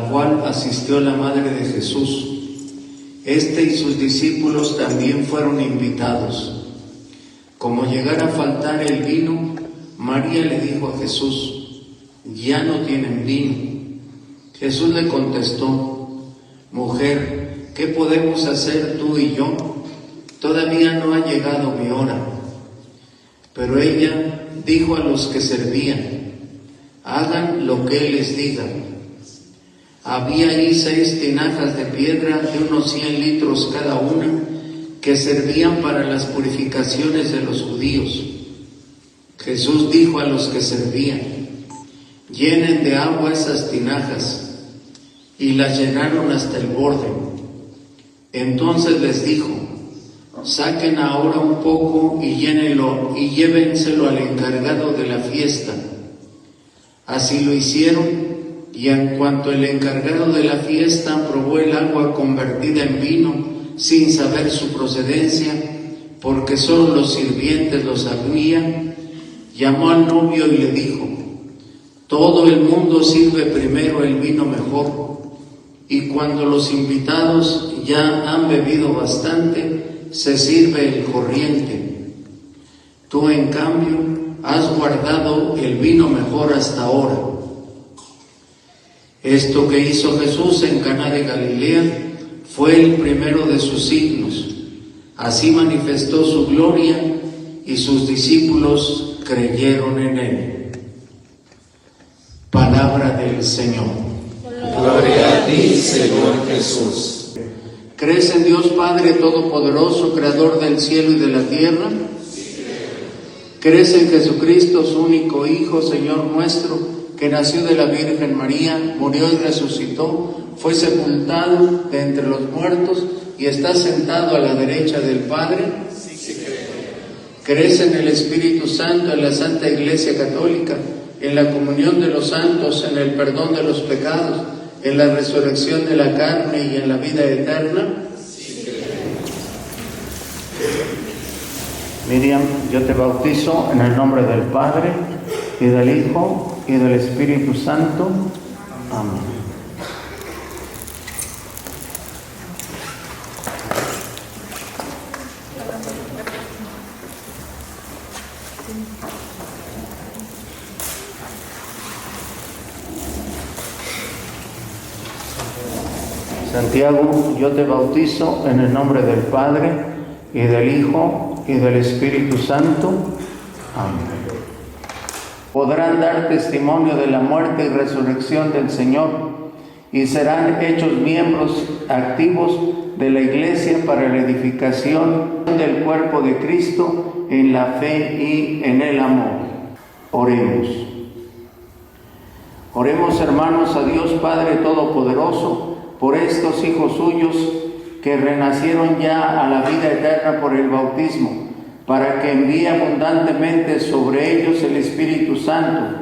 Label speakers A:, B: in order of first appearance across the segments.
A: la cual asistió la madre de Jesús. Este y sus discípulos también fueron invitados. Como llegara a faltar el vino, María le dijo a Jesús: ya no tienen vino. Jesús le contestó: mujer, ¿qué podemos hacer tú y yo? Todavía no ha llegado mi hora. Pero ella dijo a los que servían: hagan lo que él les diga. Había ahí 6 tinajas de piedra de unos 100 litros cada una, que servían para las purificaciones de los judíos. Jesús dijo a los que servían: llenen de agua esas tinajas, y las llenaron hasta el borde. Entonces les dijo: saquen ahora un poco y llénenlo y llévenselo al encargado de la fiesta. Así lo hicieron, y en cuanto el encargado de la fiesta probó el agua convertida en vino, sin saber su procedencia, porque solo los sirvientes lo sabían, llamó al novio y le dijo: todo el mundo sirve primero el vino mejor, y cuando los invitados ya han bebido bastante, se sirve el corriente. Tú, en cambio, has guardado el vino mejor hasta ahora. Esto que hizo Jesús en Caná de Galilea fue el primero de sus signos. Así manifestó su gloria y sus discípulos creyeron en él. Palabra del Señor.
B: Gloria a ti, Señor Jesús.
A: ¿Crees en Dios Padre Todopoderoso, Creador del cielo y de la tierra? ¿Crees en Jesucristo, su único Hijo, Señor nuestro, que nació de la Virgen María, murió y resucitó, fue sepultado de entre los muertos y está sentado a la derecha del Padre? ¿Crees en el Espíritu Santo, en la Santa Iglesia Católica, en la comunión de los santos, en el perdón de los pecados, en la resurrección de la carne y en la vida eterna? Miriam, yo te bautizo en el nombre del Padre, y del Hijo, y del Espíritu Santo. Amén. Santiago, yo te bautizo en el nombre del Padre, y del Hijo, y del Espíritu Santo. Amén. Podrán dar testimonio de la muerte y resurrección del Señor, y serán hechos miembros activos de la Iglesia para la edificación del cuerpo de Cristo en la fe y en el amor. Oremos. Oremos, hermanos, a Dios Padre Todopoderoso, por estos hijos suyos que renacieron ya a la vida eterna por el bautismo, para que envíe abundantemente sobre ellos el Espíritu Santo,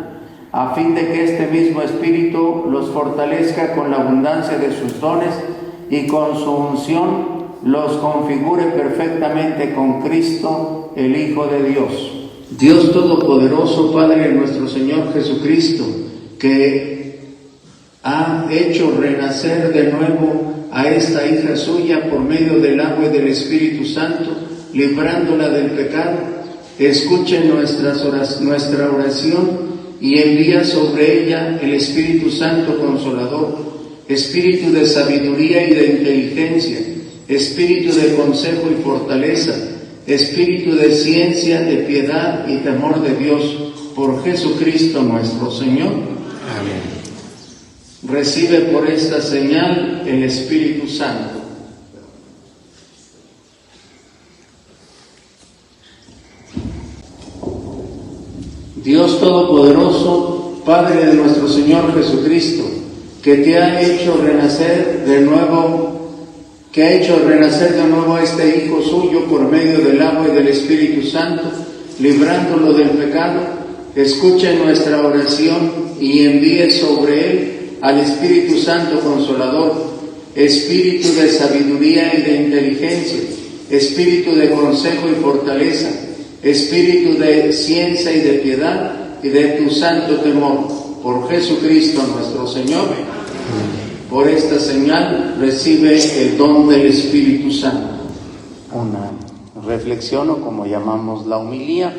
A: a fin de que este mismo Espíritu los fortalezca con la abundancia de sus dones y con su unción los configure perfectamente con Cristo, el Hijo de Dios. Dios Todopoderoso, Padre de nuestro Señor Jesucristo, que ha hecho renacer de nuevo a esta hija suya por medio del agua y del Espíritu Santo, librándola del pecado, escuche nuestra oración y envía sobre ella el Espíritu Santo Consolador, Espíritu de sabiduría y de inteligencia, Espíritu de consejo y fortaleza, Espíritu de ciencia, de piedad y temor de Dios, por Jesucristo nuestro Señor. Amén. Recibe por esta señal el Espíritu Santo. Dios Todopoderoso, Padre de nuestro Señor Jesucristo, que te ha hecho renacer de nuevo, a este Hijo suyo por medio del agua y del Espíritu Santo, librándolo del pecado, escuche nuestra oración y envíe sobre él al Espíritu Santo Consolador, Espíritu de sabiduría y de inteligencia, Espíritu de consejo y fortaleza, Espíritu de ciencia y de piedad y de tu santo temor, por Jesucristo nuestro Señor. Amén. Por esta señal recibe el don del Espíritu Santo. Una reflexión, o como llamamos la homilía,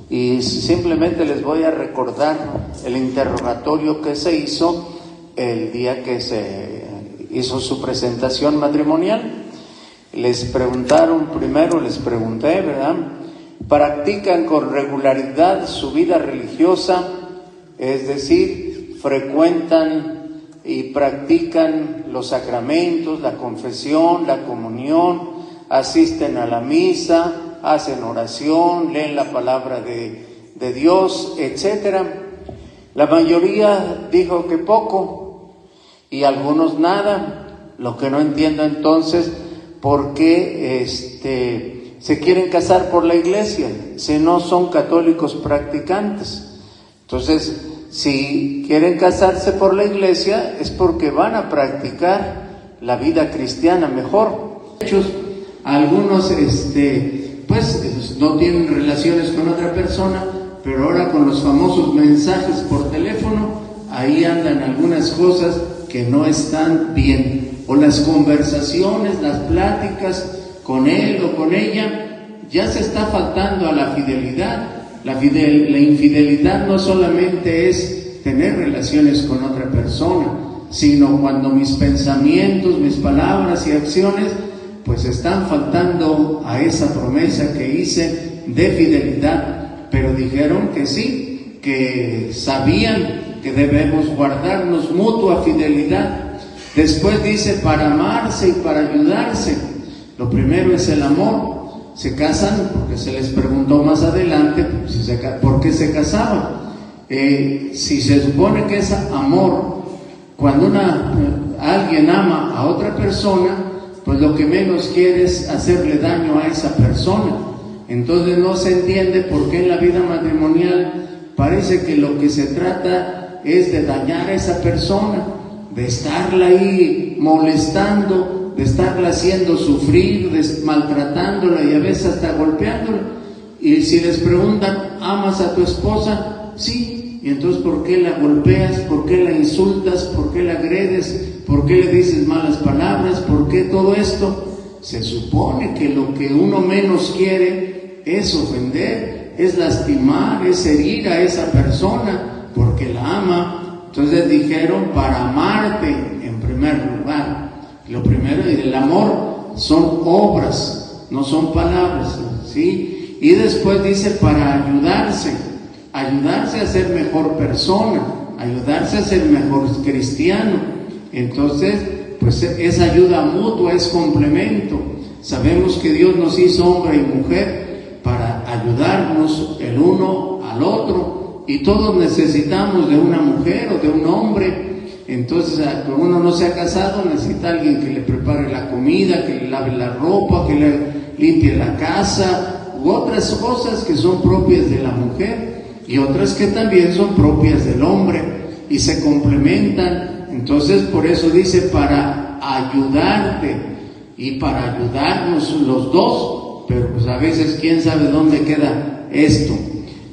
A: y simplemente les voy a recordar el interrogatorio que se hizo el día que se hizo su presentación matrimonial. Les preguntaron, primero les pregunté, ¿verdad? ¿Practican con regularidad su vida religiosa? Es decir, frecuentan y practican los sacramentos, la confesión, la comunión, asisten a la misa, hacen oración, leen la palabra de Dios, etcétera. La mayoría dijo que poco y algunos nada. Lo que no entiendo entonces, ¿por qué se quieren casar por la iglesia si no son católicos practicantes? Entonces, si quieren casarse por la iglesia es porque van a practicar la vida cristiana mejor. Algunos pues no tienen relaciones con otra persona, pero ahora con los famosos mensajes por teléfono, ahí andan algunas cosas que no están bien, o las conversaciones, las pláticas con él o con ella, ya se está faltando a la fidelidad. La infidelidad no solamente es tener relaciones con otra persona, sino cuando mis pensamientos, mis palabras y acciones pues están faltando a esa promesa que hice de fidelidad. Pero dijeron que sí, que sabían que debemos guardarnos mutua fidelidad. Después dice para amarse y para ayudarse. Lo primero es el amor. Se casan porque se les preguntó más adelante por qué se casaban. Si se supone que es amor, cuando alguien ama a otra persona, pues lo que menos quiere es hacerle daño a esa persona. Entonces no se entiende por qué en la vida matrimonial parece que lo que se trata es de dañar a esa persona, de estarla ahí molestando, de estarla haciendo sufrir, maltratándola y a veces hasta golpeándola. Y si les preguntan, ¿amas a tu esposa? Sí. Y entonces, ¿por qué la golpeas? ¿Por qué la insultas? ¿Por qué la agredes? ¿Por qué le dices malas palabras? ¿Por qué todo esto? Se supone que lo que uno menos quiere es ofender, es lastimar, es herir a esa persona, porque la ama. Entonces dijeron, para amarte en primer lugar. Lo primero, y el amor son obras, no son palabras, ¿sí? Y después dice para ayudarse a ser mejor persona, ayudarse a ser mejor cristiano. Entonces, pues es ayuda mutua, es complemento. Sabemos que Dios nos hizo hombre y mujer para ayudarnos el uno al otro, y todos necesitamos de una mujer o de un hombre. Entonces, cuando uno no se ha casado, necesita alguien que le prepare la comida, que le lave la ropa, que le limpie la casa, u otras cosas que son propias de la mujer y otras que también son propias del hombre y se complementan. Entonces, por eso dice para ayudarte y para ayudarnos los dos, pero pues a veces quién sabe dónde queda esto.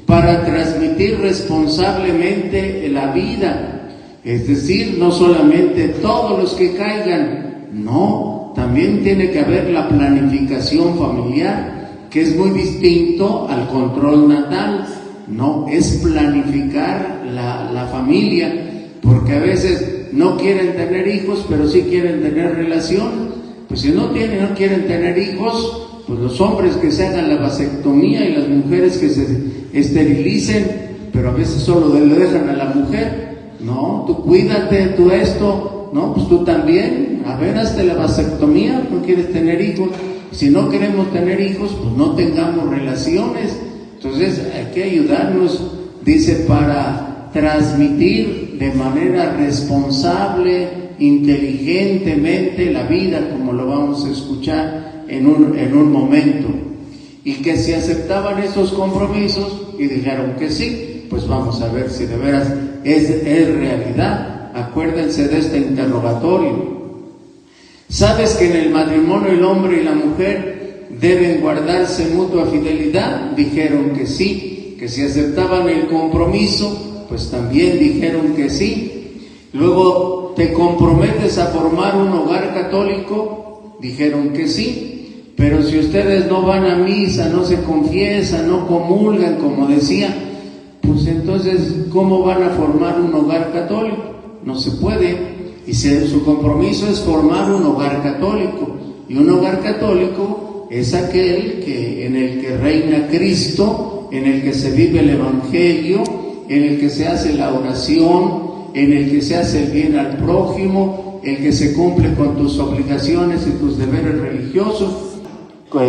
A: Para transmitir responsablemente la vida. Es decir, no solamente todos los que caigan, no, también tiene que haber la planificación familiar, que es muy distinto al control natal. No, es planificar la familia, porque a veces no quieren tener hijos, pero sí quieren tener relación. Pues si no quieren tener hijos, pues los hombres que se hagan la vasectomía y las mujeres que se esterilicen, pero a veces solo le dejan a la mujer. No, tú cuídate, tú esto, no, pues tú también, a ver, hazte la vasectomía, no quieres tener hijos. Si no queremos tener hijos, pues no tengamos relaciones. Entonces hay que ayudarnos, dice, para transmitir de manera responsable, inteligentemente la vida, como lo vamos a escuchar en un momento. Y que si aceptaban esos compromisos y dijeron que sí, pues vamos a ver si de veras es realidad. Acuérdense de este interrogatorio. ¿Sabes que en el matrimonio el hombre y la mujer deben guardarse mutua fidelidad? Dijeron que sí. Que si aceptaban el compromiso, pues también dijeron que sí. Luego ¿te comprometes a formar un hogar católico? Dijeron que sí, pero si ustedes no van a misa, no se confiesan, no comulgan, como decía, pues entonces, ¿cómo van a formar un hogar católico? No se puede. Y su compromiso es formar un hogar católico. Y un hogar católico es aquel en el que reina Cristo, en el que se vive el Evangelio, en el que se hace la oración, en el que se hace el bien al prójimo, el que se cumple con tus obligaciones y tus deberes religiosos.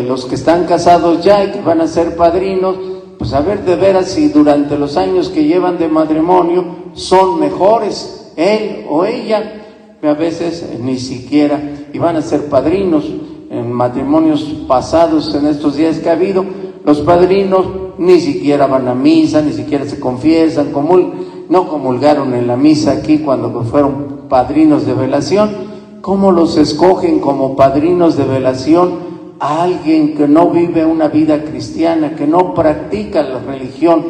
A: Los que están casados ya y que van a ser padrinos, pues a ver de veras si durante los años que llevan de matrimonio son mejores él o ella. A veces ni siquiera, y van a ser padrinos en matrimonios pasados en estos días que ha habido, los padrinos ni siquiera van a misa, ni siquiera se confiesan, no comulgaron en la misa aquí cuando fueron padrinos de velación. ¿Cómo los escogen como padrinos de velación a alguien que no vive una vida cristiana, que no practica la religión?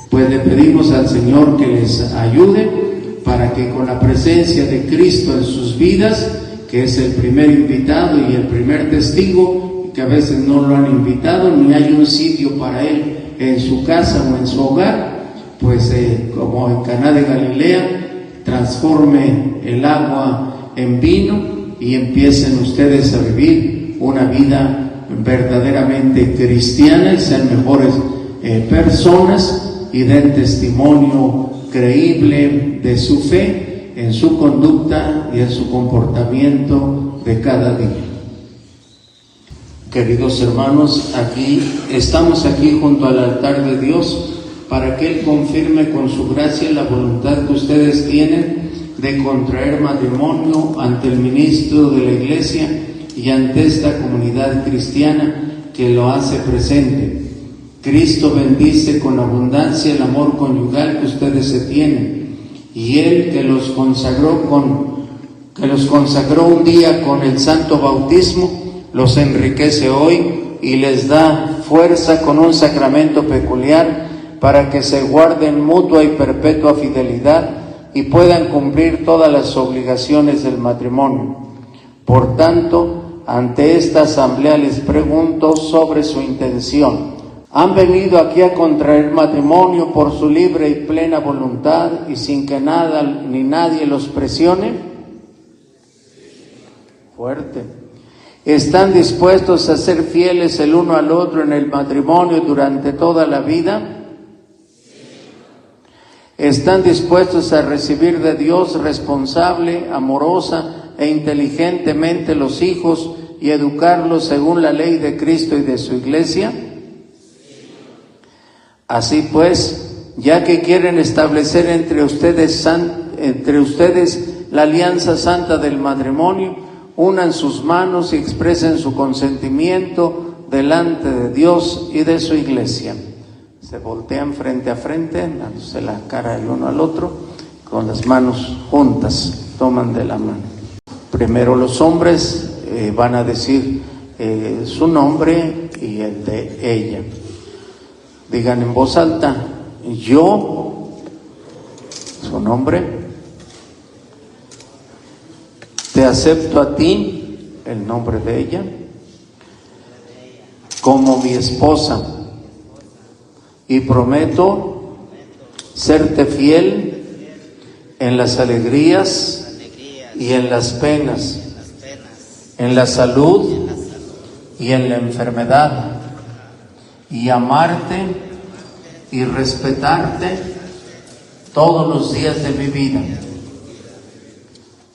A: Pues le pedimos al Señor que les ayude para que con la presencia de Cristo en sus vidas, que es el primer invitado y el primer testigo, que a veces no lo han invitado, ni hay un sitio para él en su casa o en su hogar, pues como en Caná de Galilea, transforme el agua en vino y empiecen ustedes a vivir una vida verdaderamente cristiana y ser mejores personas y den testimonio creíble de su fe en su conducta y en su comportamiento de cada día. Queridos hermanos, estamos aquí junto al altar de Dios para que Él confirme con su gracia la voluntad que ustedes tienen de contraer matrimonio ante el ministro de la Iglesia y ante esta comunidad cristiana que lo hace presente. Cristo bendice con abundancia el amor conyugal que ustedes se tienen, y Él que los consagró un día con el santo bautismo, los enriquece hoy y les da fuerza con un sacramento peculiar para que se guarden mutua y perpetua fidelidad y puedan cumplir todas las obligaciones del matrimonio. Por tanto, ante esta asamblea les pregunto sobre su intención. ¿Han venido aquí a contraer matrimonio por su libre y plena voluntad y sin que nada ni nadie los presione? Fuerte. ¿Están dispuestos a ser fieles el uno al otro en el matrimonio durante toda la vida? ¿Están dispuestos a recibir de Dios responsable, amorosa e inteligentemente los hijos y educarlos según la ley de Cristo y de su Iglesia? Así pues, ya que quieren establecer entre ustedes la alianza santa del matrimonio, unan sus manos y expresen su consentimiento delante de Dios y de su Iglesia. Se voltean frente a frente, dándose la cara el uno al otro, con las manos juntas, toman de la mano. Primero los hombres van a decir su nombre y el de ella. Digan en voz alta, yo, su nombre, te acepto a ti, el nombre de ella, como mi esposa y prometo serte fiel en las alegrías y en las penas, en la salud y en la enfermedad, y amarte y respetarte todos los días de mi vida.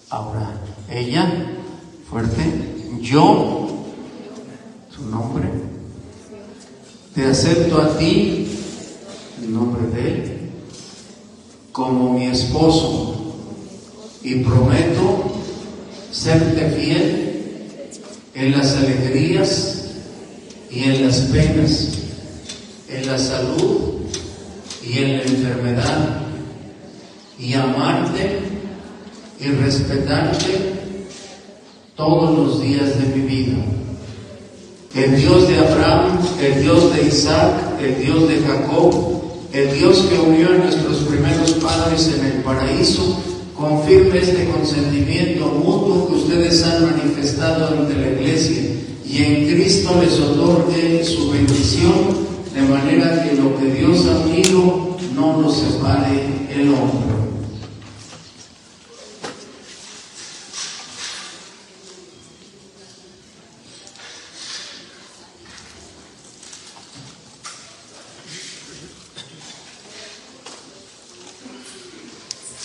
A: Ahora, ella, fuerte, yo, su nombre, te acepto a ti, el nombre de él, como mi esposo y prometo serte fiel en las alegrías y en las penas, en la salud y en la enfermedad, y amarte y respetarte todos los días de mi vida. El Dios de Abraham, el Dios de Isaac, el Dios de Jacob, el Dios que unió a nuestros primeros padres en el paraíso, confirme este consentimiento mutuo que ustedes han manifestado ante la Iglesia y en Cristo les otorgue su bendición, de manera que lo que Dios ha unido no lo separe el hombre.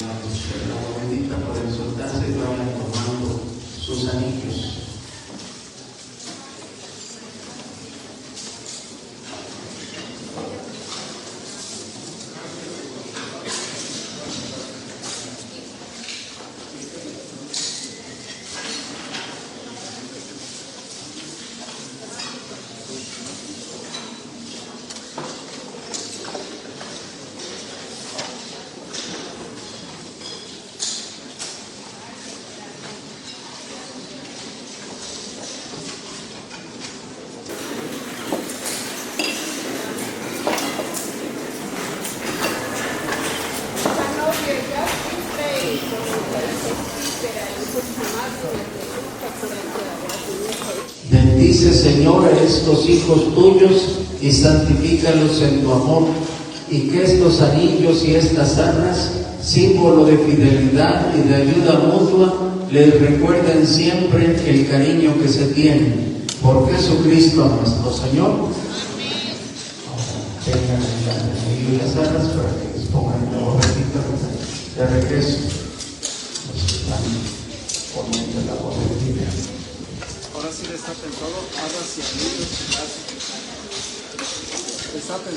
A: La bendita pueden soltarse y vayan tomando sus anillos. Bendice, Señor, a estos hijos tuyos y santifícalos en tu amor, y que estos anillos y estas arnas, símbolo de fidelidad y de ayuda mutua, les recuerden siempre el cariño que se tienen. Por Jesucristo nuestro Señor. Amén. Tengan el anillo y las arnas para que les pongan la borrachita de regreso. Poniendo la borrachita.
C: Ahora sí destapen todo, arras y anillos. Destapen.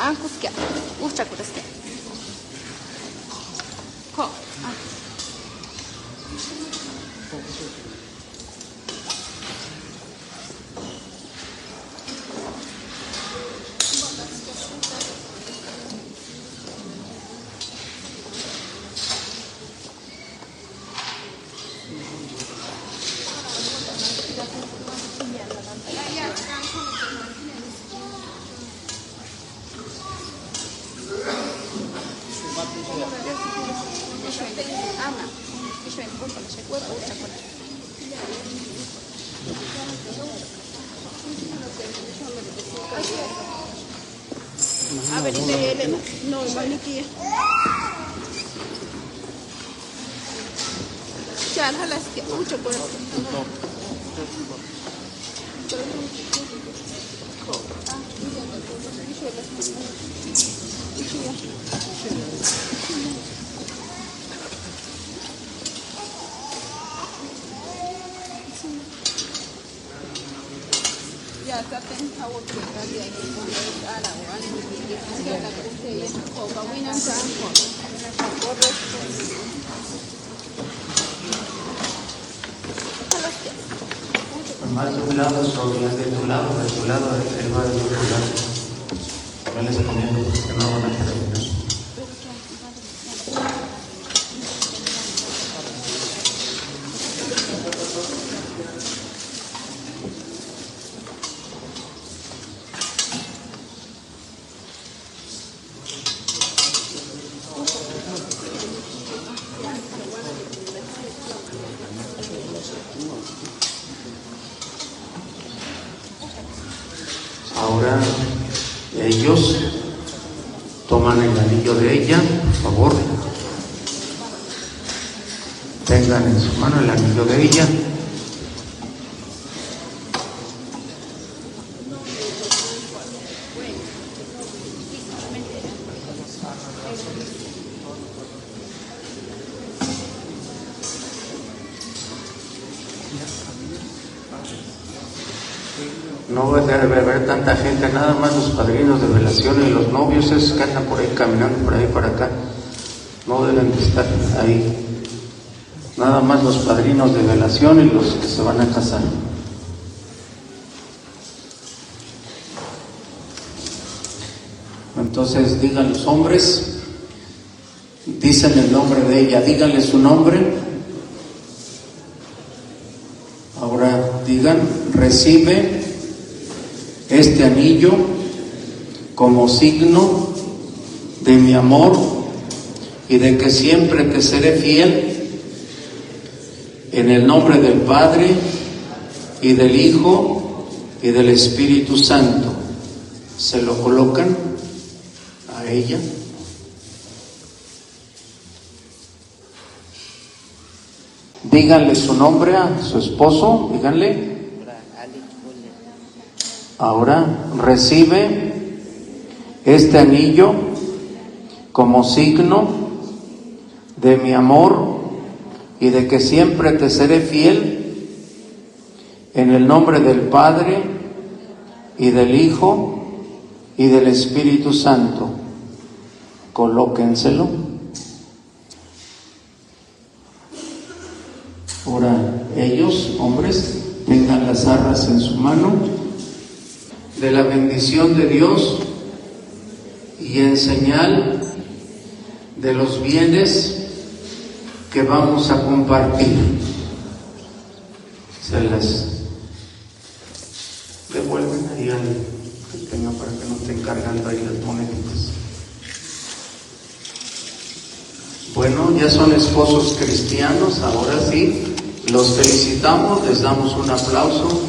D: Ankuskia, uchakuraskia. Ko. A ver, Elena. No, Manikia. Chan halaskia, mucho por ya está tentado que había que poner a la hora de la costilla o caminan tanto
A: más de un lado sobre las de tu lado, él va de tu lado. No les ponemos que no van a terminar. Ahora ellos toman el anillo de ella, por favor. Tengan en su mano el anillo de ella. No debe haber tanta gente, nada más los padrinos de velación y los novios esos que andan por ahí caminando por ahí para acá. No deben de estar ahí. Nada más los padrinos de velación y los que se van a casar. Entonces digan los hombres, dicen el nombre de ella, díganle su nombre. Ahora digan, recibe este anillo como signo de mi amor y de que siempre te seré fiel, en el nombre del Padre y del Hijo y del Espíritu Santo. Se lo colocan a ella. Díganle su nombre a su esposo, díganle. Ahora recibe este anillo como signo de mi amor y de que siempre te seré fiel, en el nombre del Padre y del Hijo y del Espíritu Santo. Colóquenselo. Ahora ellos, hombres, tengan las arras en su mano, de la bendición de Dios y en señal de los bienes que vamos a compartir. Se las devuelven ahí al que tenga para que no estén cargando ahí las moneditas. Bueno, ya son esposos cristianos, ahora sí, los felicitamos, les damos un aplauso.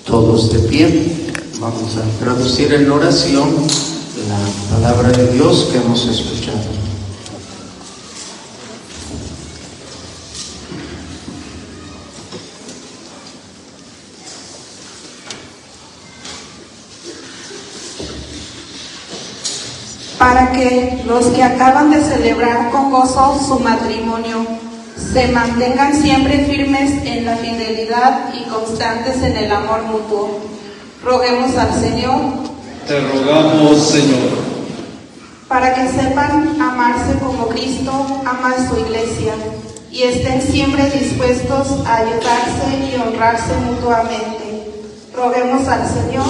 A: Todos de pie, vamos a traducir en oración la palabra de Dios que hemos escuchado.
E: Para que los que acaban de celebrar con gozo su matrimonio se mantengan siempre firmes en la fidelidad y constantes en el amor mutuo. Roguemos al Señor.
B: Te rogamos, Señor.
E: Para que sepan amarse como Cristo ama a su iglesia y estén siempre dispuestos a ayudarse y honrarse mutuamente. Roguemos al Señor.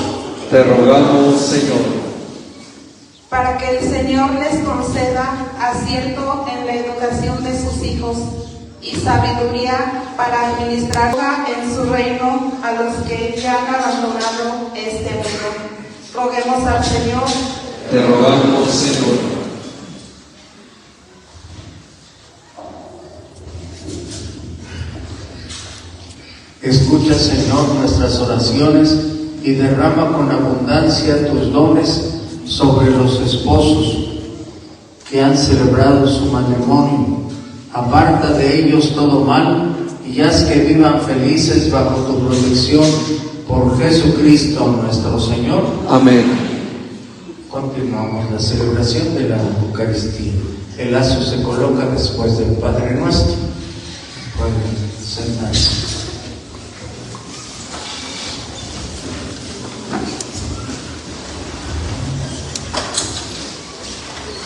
B: Te rogamos, Señor.
E: Para que el Señor les conceda acierto en la educación de sus hijos y sabiduría para administrar en su reino a los que ya han abandonado este mundo. Roguemos al Señor.
B: Te rogamos, Señor.
A: Escucha, Señor, nuestras oraciones y derrama con abundancia tus dones sobre los esposos que han celebrado su matrimonio. Aparta de ellos todo mal y haz que vivan felices bajo tu protección, por Jesucristo nuestro Señor.
B: Amén.
A: Continuamos la celebración de la Eucaristía. El lazo se coloca después del Padre Nuestro. Pueden sentarse.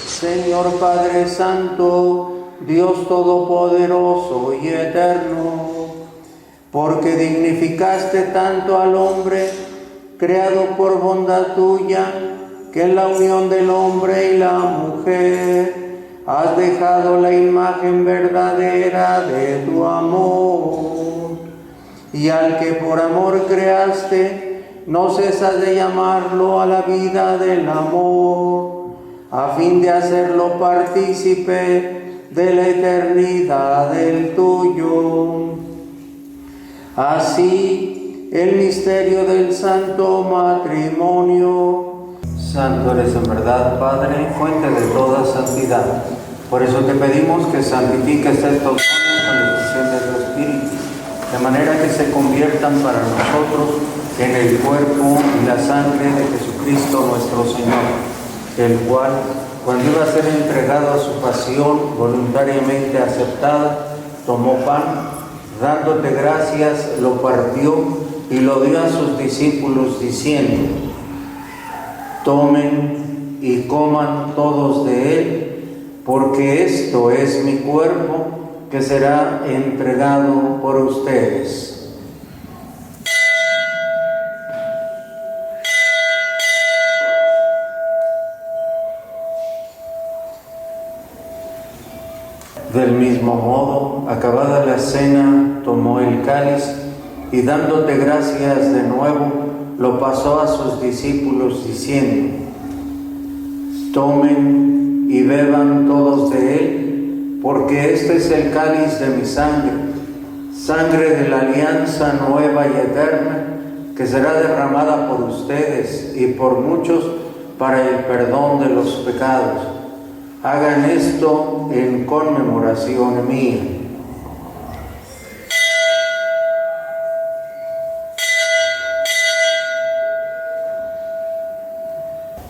A: Señor Padre Santo, Dios Todopoderoso y Eterno, porque dignificaste tanto al hombre, creado por bondad tuya, que en la unión del hombre y la mujer has dejado la imagen verdadera de tu amor. Y al que por amor creaste, no cesas de llamarlo a la vida del amor, a fin de hacerlo partícipe de la eternidad del tuyo. Así, el misterio del santo matrimonio. Santo eres en verdad, Padre, fuente de toda santidad. Por eso te pedimos que santifiques estos dones con la efusión de tu Espíritu, de manera que se conviertan para nosotros en el cuerpo y la sangre de Jesucristo nuestro Señor, el cual, cuando iba a ser entregado a su pasión voluntariamente aceptada, tomó pan, dándote gracias, lo partió y lo dio a sus discípulos diciendo: tomen y coman todos de él, porque esto es mi cuerpo que será entregado por ustedes. Del mismo modo, acabada la cena, tomó el cáliz y dándote gracias de nuevo, lo pasó a sus discípulos diciendo: tomen y beban todos de él, porque este es el cáliz de mi sangre, sangre de la alianza nueva y eterna, que será derramada por ustedes y por muchos para el perdón de los pecados. Hagan esto en conmemoración mía.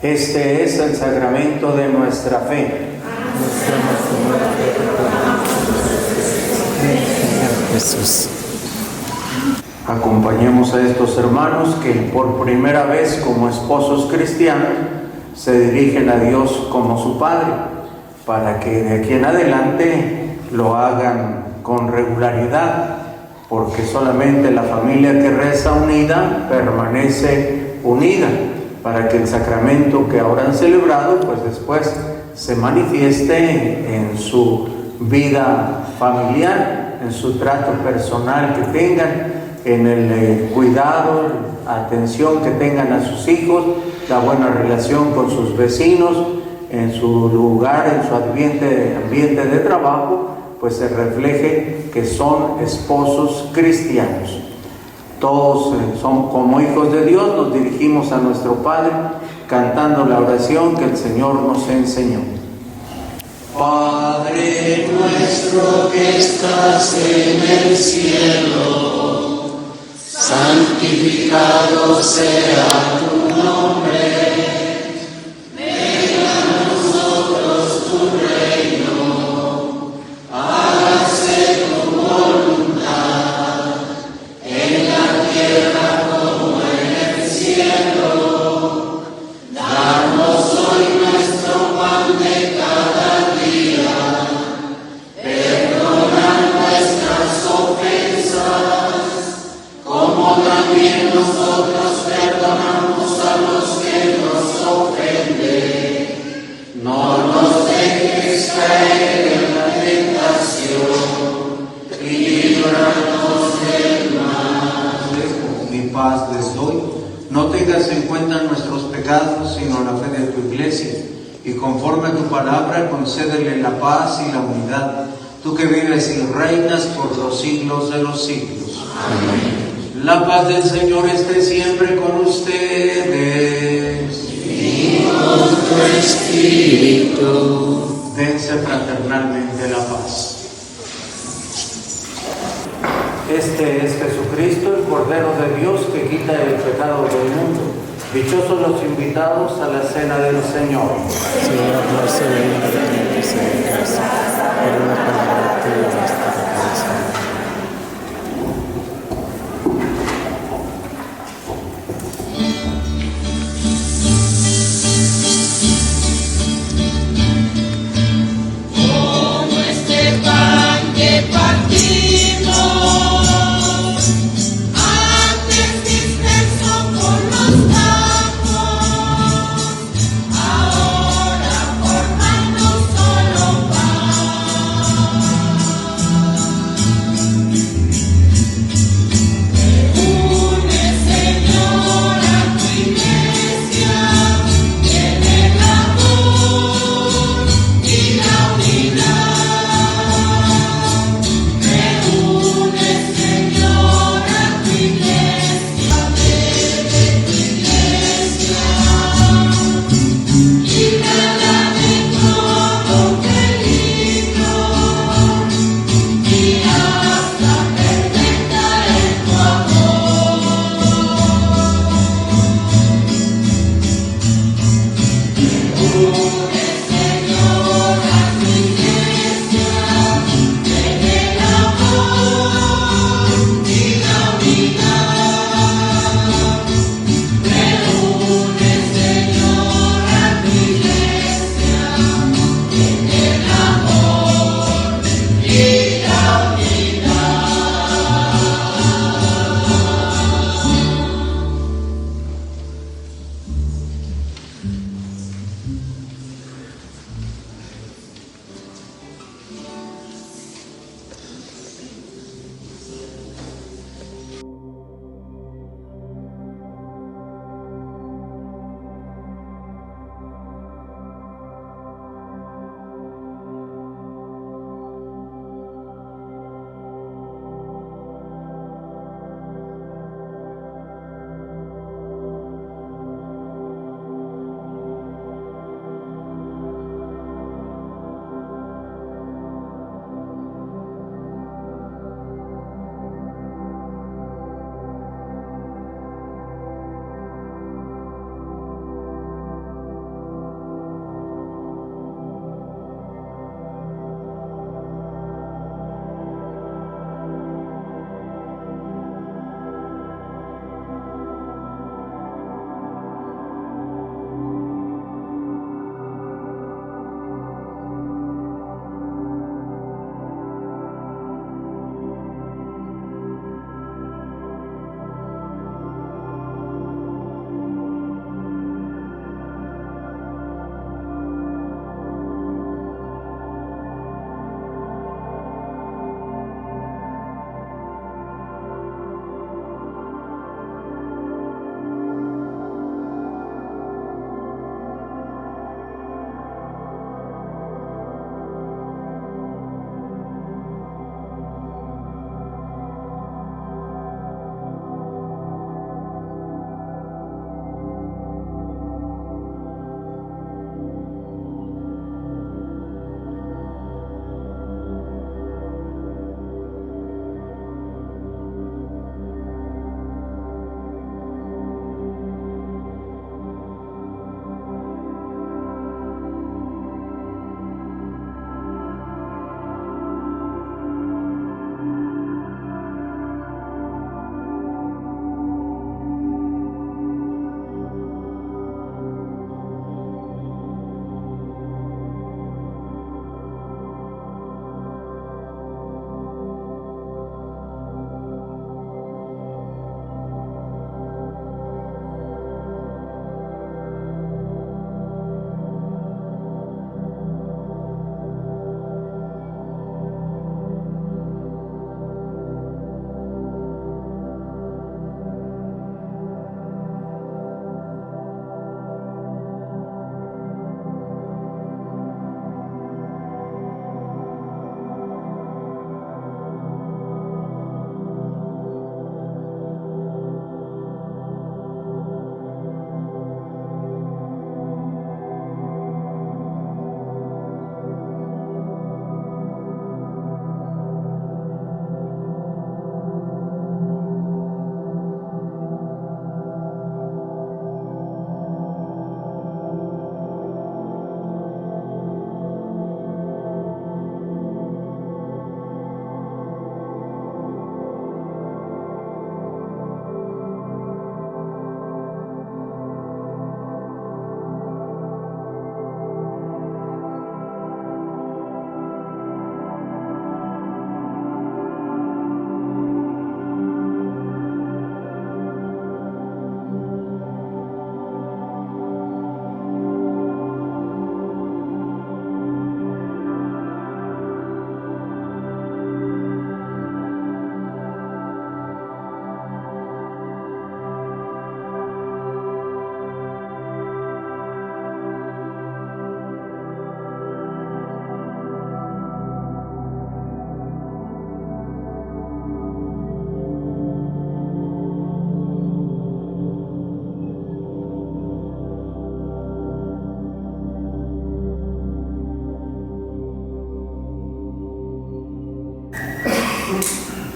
A: Este es el sacramento de nuestra fe.
C: Jesús.
A: Acompañemos a estos hermanos que por primera vez como esposos cristianos se dirigen a Dios como su Padre, para que de aquí en adelante lo hagan con regularidad, porque solamente la familia que reza unida permanece unida, para que el sacramento que ahora han celebrado, pues después se manifieste en su vida familiar, en su trato personal que tengan, en el cuidado, atención que tengan a sus hijos, la buena relación con sus vecinos, en su lugar, en su ambiente de trabajo, pues se refleje que son esposos cristianos. Todos son como hijos de Dios, nos dirigimos a nuestro Padre cantando la oración que el Señor nos enseñó.
F: Padre nuestro que estás en el cielo, santificado sea tu nombre. Venga a nosotros tu reino, hágase tu voluntad, en la tierra como en el cielo. Danos hoy nuestro pan de cada día, perdona nuestras ofensas, como también nosotros perdonamos a los que nos ofenden. No nos dejes caer en la tentación, y líbranos del mal.
A: Mi paz les doy. No tengas en cuenta nuestros pecados, sino la fe de tu iglesia. Y conforme a tu palabra, concédele la paz y la unidad. Tú que vives y reinas por los siglos de los siglos. Amén. La paz del Señor esté siempre con ustedes.
F: Y con tu espíritu.
A: Dense fraternalmente la paz. Este es Jesucristo, el Cordero de Dios que quita el pecado del mundo. Dichosos los invitados a la cena del Señor.
C: Señor, no se venga de que se de casa, pero una palabra tuya bastará para salvar.
F: Como este pan que partimos, antes disperso por los campos, ahora formando solo pan.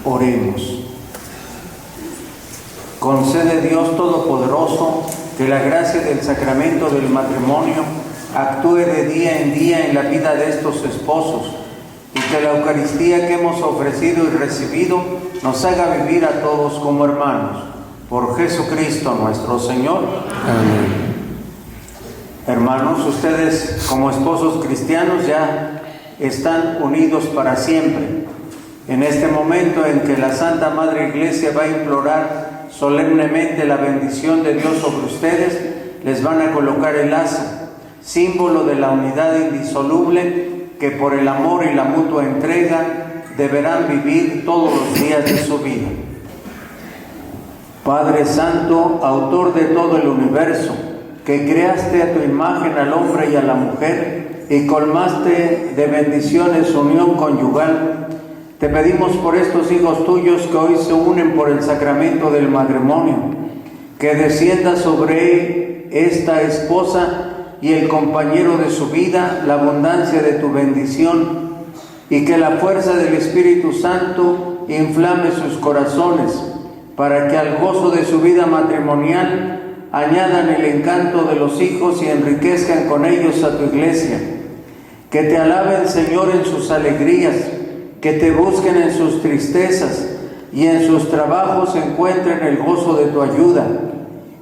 A: Oremos. Concede Dios Todopoderoso que la gracia del sacramento del matrimonio actúe de día en día en la vida de estos esposos y que la Eucaristía que hemos ofrecido y recibido nos haga vivir a todos como hermanos. Por Jesucristo nuestro Señor.
C: Amén.
A: Hermanos, ustedes como esposos cristianos ya están unidos para siempre. En este momento en que la Santa Madre Iglesia va a implorar solemnemente la bendición de Dios sobre ustedes, les van a colocar el asa, símbolo de la unidad indisoluble que por el amor y la mutua entrega deberán vivir todos los días de su vida. Padre Santo, autor de todo el universo, que creaste a tu imagen al hombre y a la mujer y colmaste de bendiciones su unión conyugal, te pedimos por estos hijos tuyos que hoy se unen por el sacramento del matrimonio, que descienda sobre esta esposa y el compañero de su vida la abundancia de tu bendición, y que la fuerza del Espíritu Santo inflame sus corazones, para que al gozo de su vida matrimonial añadan el encanto de los hijos y enriquezcan con ellos a tu iglesia. Que te alaben, Señor, en sus alegrías, que te busquen en sus tristezas y en sus trabajos encuentren el gozo de tu ayuda,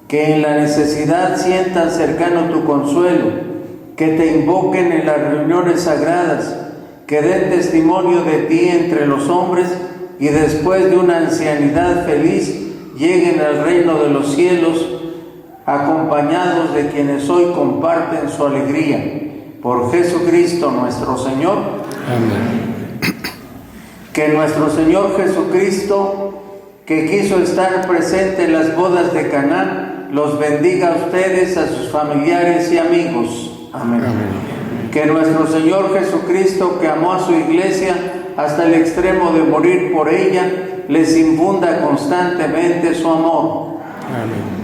A: que en la necesidad sientan cercano tu consuelo, que te invoquen en las reuniones sagradas, que den testimonio de ti entre los hombres y después de una ancianidad feliz lleguen al reino de los cielos acompañados de quienes hoy comparten su alegría. Por Jesucristo nuestro Señor.
C: Amén.
A: Que nuestro Señor Jesucristo, que quiso estar presente en las bodas de Caná, los bendiga a ustedes, a sus familiares y amigos. Amén.
C: Amén.
A: Que nuestro Señor Jesucristo, que amó a su iglesia hasta el extremo de morir por ella, les infunda constantemente su amor.
C: Amén.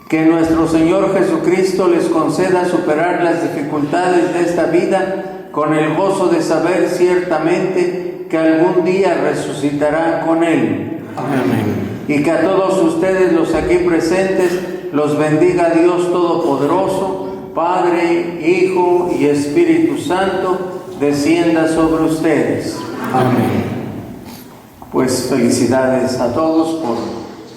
A: Que nuestro Señor Jesucristo les conceda superar las dificultades de esta vida con el gozo de saber ciertamente que algún día resucitarán con Él.
C: Amén.
A: Y que a todos ustedes, los aquí presentes, los bendiga Dios Todopoderoso, Padre, Hijo y Espíritu Santo, descienda sobre ustedes.
C: Amén.
A: Pues felicidades a todos por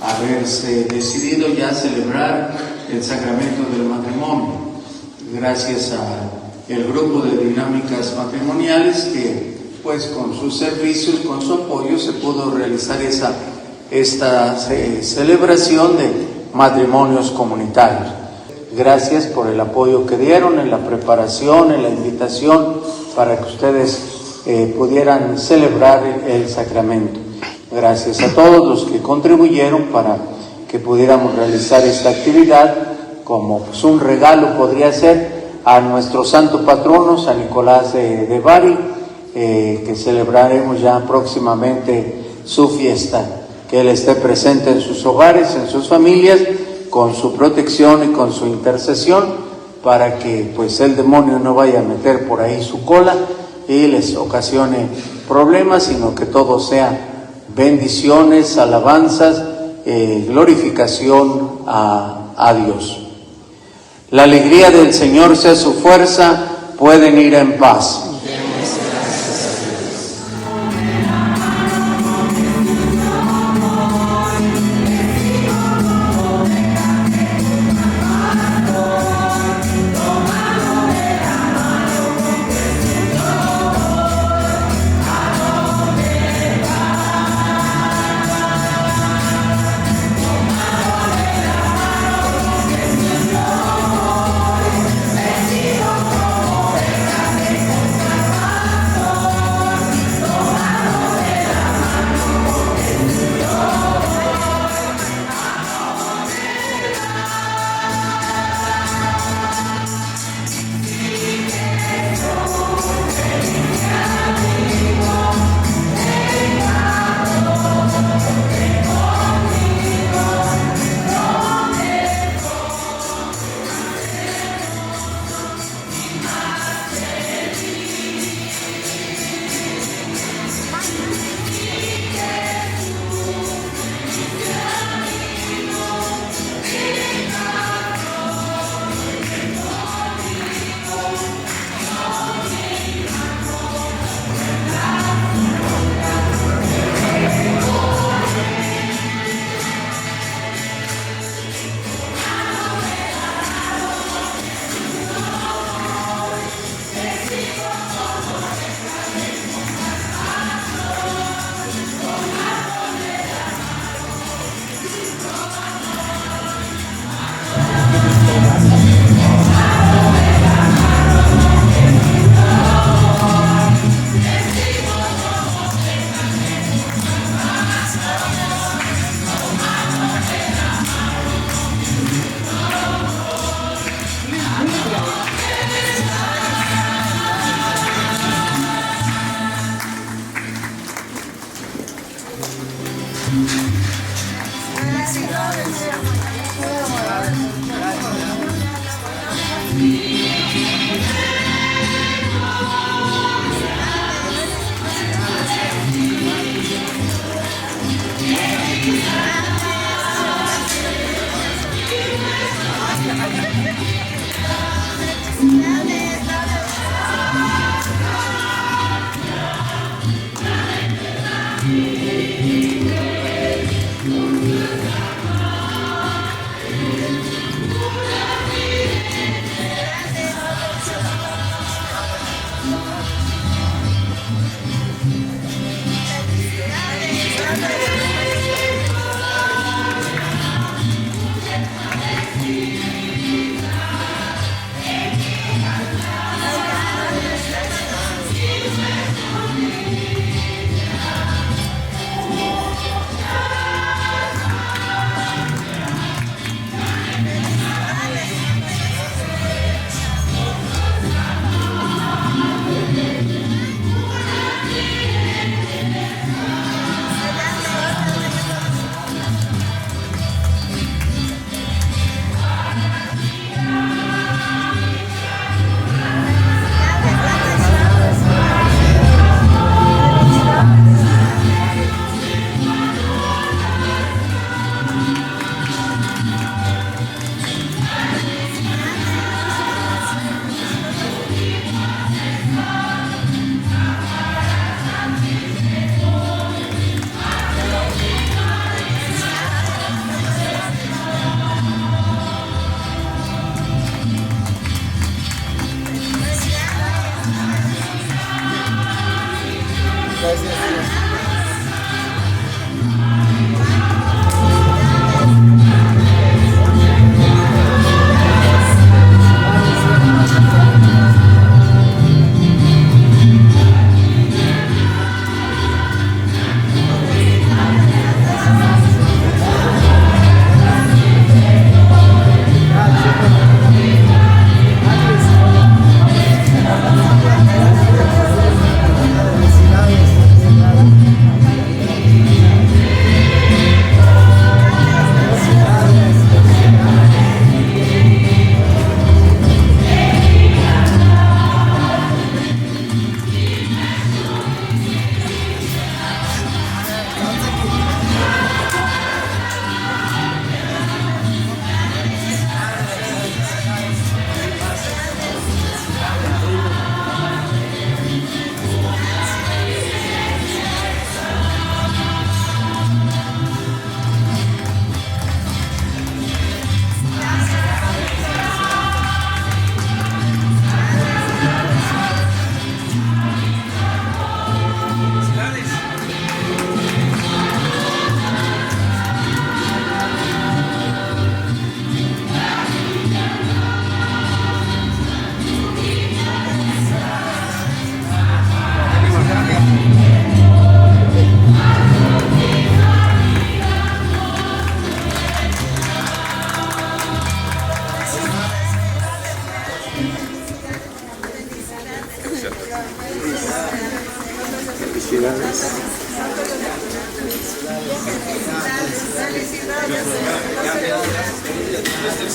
A: haberse decidido ya celebrar el sacramento del matrimonio. Gracias al grupo de dinámicas matrimoniales que pues con sus servicios, con su apoyo se pudo realizar esta celebración de matrimonios comunitarios. Gracias por el apoyo que dieron en la preparación, en la invitación para que ustedes pudieran celebrar el sacramento. Gracias a todos los que contribuyeron para que pudiéramos realizar esta actividad, como pues un regalo podría ser a nuestro santo patrono, San Nicolás de Bari, que celebraremos ya próximamente su fiesta. Que Él esté presente en sus hogares, en sus familias, con su protección y con su intercesión, para que pues el demonio no vaya a meter por ahí su cola y les ocasione problemas, sino que todo sea bendiciones, alabanzas, glorificación a Dios. La alegría del Señor sea su fuerza, pueden ir en paz.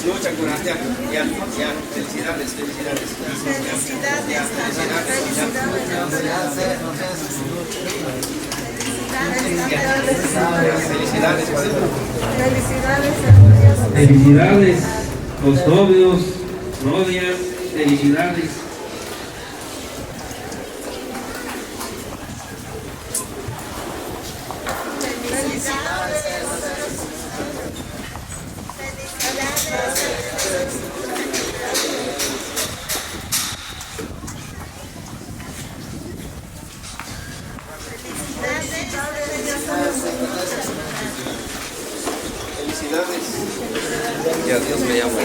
G: Muchas gracias. Ya. Felicidades.
H: Felicidades, los novios, novias, felicidades.
G: Ya Dios me llama.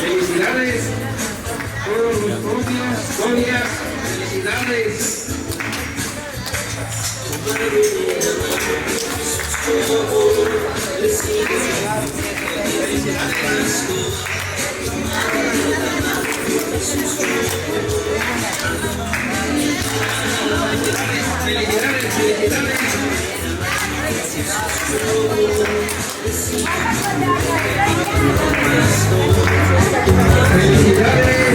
H: Felicidades, todos los socios, socias, felicidades.
F: Felicidades.